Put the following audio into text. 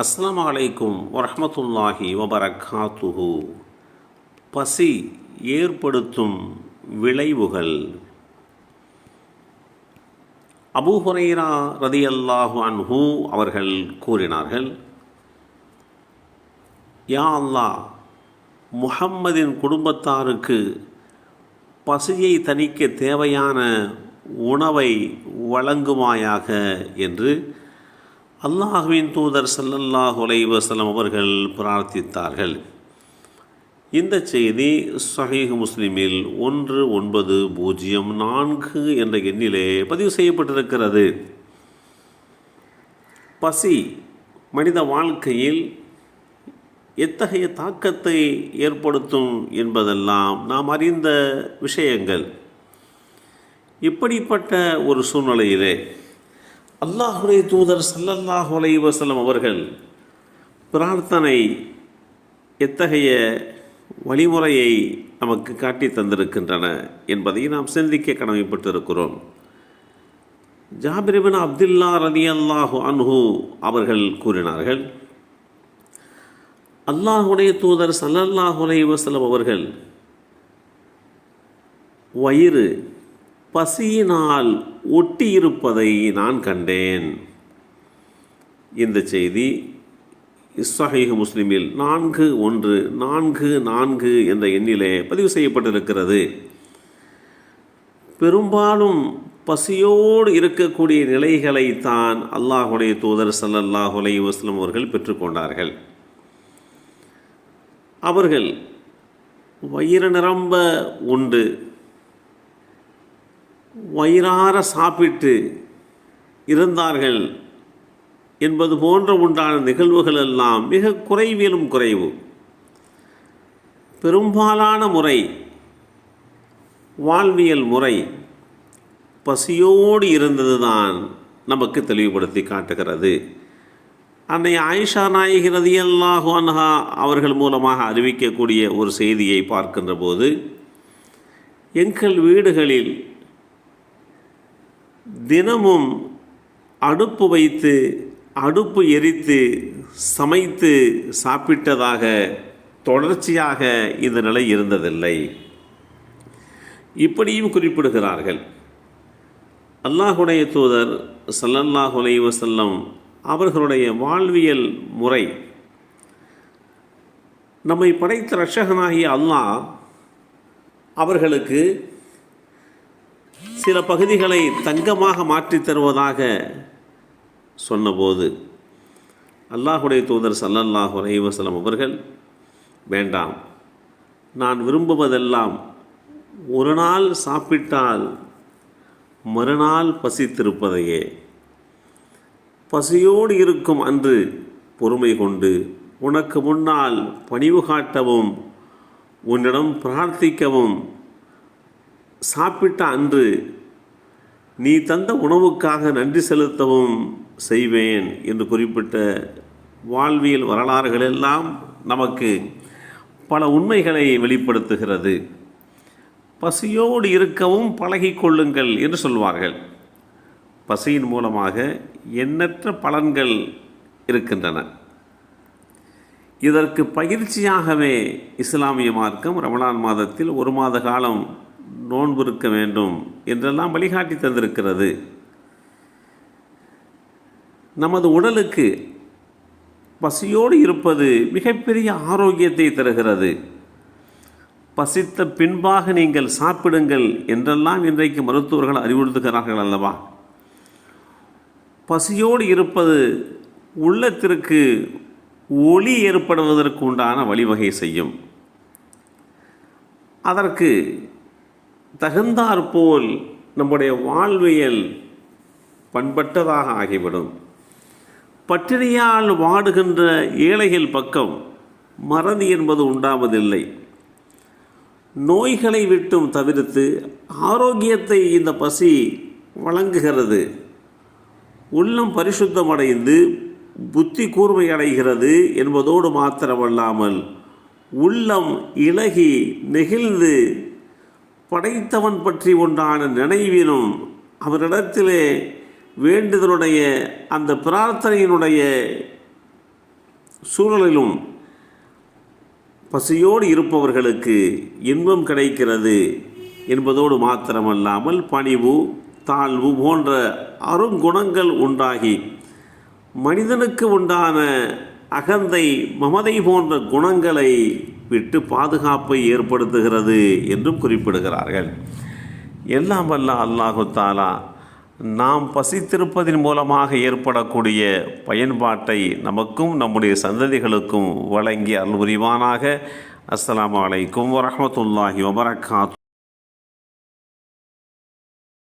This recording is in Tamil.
அஸ்ஸலாமு அலைக்கும் வரஹ்மத்துல்லாஹி வபரகாத்துஹு. பசி ஏற்படுத்தும் விளைவுகள். அபூ ஹுரைரா ரதியல்லாஹு அன்ஹு அவர்கள் கூறினார்கள், யா அல்லாஹ், முஹம்மதின் குடும்பத்தாருக்கு பசியை தணிக்க தேவையான உணவை வழங்குமாயாக என்று அல்லாஹ்வின் தூதர் ஸல்லல்லாஹு அலைஹி வஸல்லம் அவர்கள் பிரார்த்தித்தார்கள். இந்த செய்தி ஸஹீஹ் முஸ்லிமில் 1904 என்ற எண்ணிலே பதிவு செய்யப்பட்டிருக்கிறது. பசி மனித வாழ்க்கையில் எத்தகைய தாக்கத்தை ஏற்படுத்தும் என்பதெல்லாம் நாம் அறிந்த விஷயங்கள். இப்படிப்பட்ட ஒரு சூழ்நிலையிலே அல்லாஹ்வுடைய தூதர் ஸல்லல்லாஹு அலைஹி வஸல்லம் அவர்கள் பிரார்த்தனை எத்தகைய வழிமுறையை நமக்கு காட்டி தந்திருக்கின்றன என்பதை நாம் சிந்திக்க கடமைப்பட்டிருக்கிறோம். ஜாபிர் இப்னு அப்துல்லா ரலியல்லாஹு அன்ஹு அவர்கள் கூறினார்கள், அல்லாஹ்வுடைய தூதர் ஸல்லல்லாஹு அலைஹி வஸல்லம் அவர்கள் வயிறு பசியினால் ஒட்டியிருப்பதை நான் கண்டேன். இந்த செய்தி ஸஹீஹ் முஸ்லிமில் 4144 என்ற எண்ணிலே பதிவு செய்யப்பட்டிருக்கிறது. பெரும்பாலும் பசியோடு இருக்கக்கூடிய நிலைகளைத்தான் அல்லாஹ்வுடைய தூதர் ஸல்லல்லாஹு அலைஹி வஸல்லம் அவர்கள் பெற்றுக்கொண்டார்கள். அவர்கள் வயிறு நிரம்ப உண்டு, வயிறார சாப்பிட்டு இருந்தார்கள் என்பது போன்ற உண்டான நிகழ்வுகள் எல்லாம் மிக குறைவிலும் குறைவு. பெரும்பாலான முறை வாழ்வியல் முறை பசியோடு இருந்ததுதான் நமக்கு தெளிவுபடுத்தி காட்டுகிறது. அன்னை ஆயிஷா நாயகி ரலியல்லாஹு அன்ஹா அவர்கள் மூலமாக அறிவிக்கக்கூடிய ஒரு செய்தியை பார்க்கின்ற போது, எங்கள் வீடுகளில் தினமும் அடுப்பு வைத்து அடுப்பு எரித்து சமைத்து சாப்பிட்டதாக தொடர்ச்சியாக இந்த நிலை இருந்ததில்லை. இப்படியும் குறிப்பிடுகிறார்கள். அல்லாஹ்வுடைய தூதர் ஸல்லல்லாஹு அலைஹி வஸல்லம் அவர்களுடைய வாழ்வியல் முறை, நம்மை படைத்த இரட்சகனாகிய அல்லாஹ் அவர்களுக்கு சில பகுதிகளை தங்கமாக மாற்றித் தருவதாக சொன்னபோது அல்லாஹ்வுடைய தூதர் ஸல்லல்லாஹு அலைஹி வஸல்லம் அவர்கள், வேண்டாம், நான் விரும்புவதெல்லாம் ஒரு நாள் சாப்பிட்டால் மறுநாள் பசித்திருப்பதையே. பசியோடு இருக்கும் அன்று பொறுமை கொண்டு உனக்கு முன்னால் பணிவு காட்டவும் உன்னிடம் பிரார்த்திக்கவும், சாப்பிட்ட அன்று நீ தந்த உணவுக்காக நன்றி செலுத்தவும் செய்வேன் என்று குறிப்பிட்ட வாழ்வியல் வரலாறுகள் எல்லாம் நமக்கு பல உண்மைகளை வெளிப்படுத்துகிறது. பசியோடு இருக்கவும் பழகிக்கொள்ளுங்கள் என்று சொல்வார்கள். பசியின் மூலமாக எண்ணற்ற பலன்கள் இருக்கின்றன. இதற்கு பயிற்சியாகவே இஸ்லாமிய மார்க்கம் ரமலான் மாதத்தில் 1 மாத காலம் நோன்பு இருக்க வேண்டும் என்றெல்லாம் வழிகாட்டி தந்திருக்கிறது. நமது உடலுக்கு பசியோடு இருப்பது மிகப்பெரிய ஆரோக்கியத்தை தருகிறது. பசித்த பின்பாக நீங்கள் சாப்பிடுங்கள் என்றெல்லாம் இன்றைக்கு மருத்துவர்கள் அறிவுறுத்துகிறார்கள் அல்லவா. பசியோடு இருப்பது உள்ளத்திற்கு ஒளி ஏற்படுவதற்கு உண்டான வழிவகை செய்யும். அதற்கு தகுந்தாற்போல் நம்முடைய வாழ்வியல் பண்பட்டதாக ஆகிவிடும். பட்டினியால் வாடுகின்ற ஏழைகள் பக்கம் மறதி என்பது உண்டாவதில்லை. நோய்களை விட்டும் தவிர்த்து ஆரோக்கியத்தை இந்த பசி வழங்குகிறது. உள்ளம் பரிசுத்தமடைந்து புத்தி கூர்மை அடைகிறது என்பதோடு மாத்திரமல்லாமல் உள்ளம் இளகி நெகிழ்ந்து படைத்தவன் பற்றி உண்டான நினைவிலும் அவரிடத்திலே வேண்டுதலுடைய அந்த பிரார்த்தனையினுடைய சூழலிலும் பசியோடு இருப்பவர்களுக்கு இன்பம் கிடைக்கிறது என்பதோடு மாத்திரமல்லாமல் பணிவு, தாழ்வு போன்ற அருங்குணங்கள் உண்டாகி மனிதனுக்கு உண்டான அகந்தை, மமதை போன்ற குணங்களை விட்டு பாதுகாப்பை ஏற்படுத்துகிறது என்றும் குறிப்பிடுகிறார்கள். எல்லாம் வல்ல அல்லாஹு தஆலா நாம் பசித்திருப்பதன் மூலமாக ஏற்படக்கூடிய பயன்பாட்டை நமக்கும் நம்முடைய சந்ததிகளுக்கும் வழங்கி அருள் புரிவானாக. அஸ்ஸலாமு அலைக்கும் வரஹ்மத்துல்லாஹி வபரகாத்துஹு.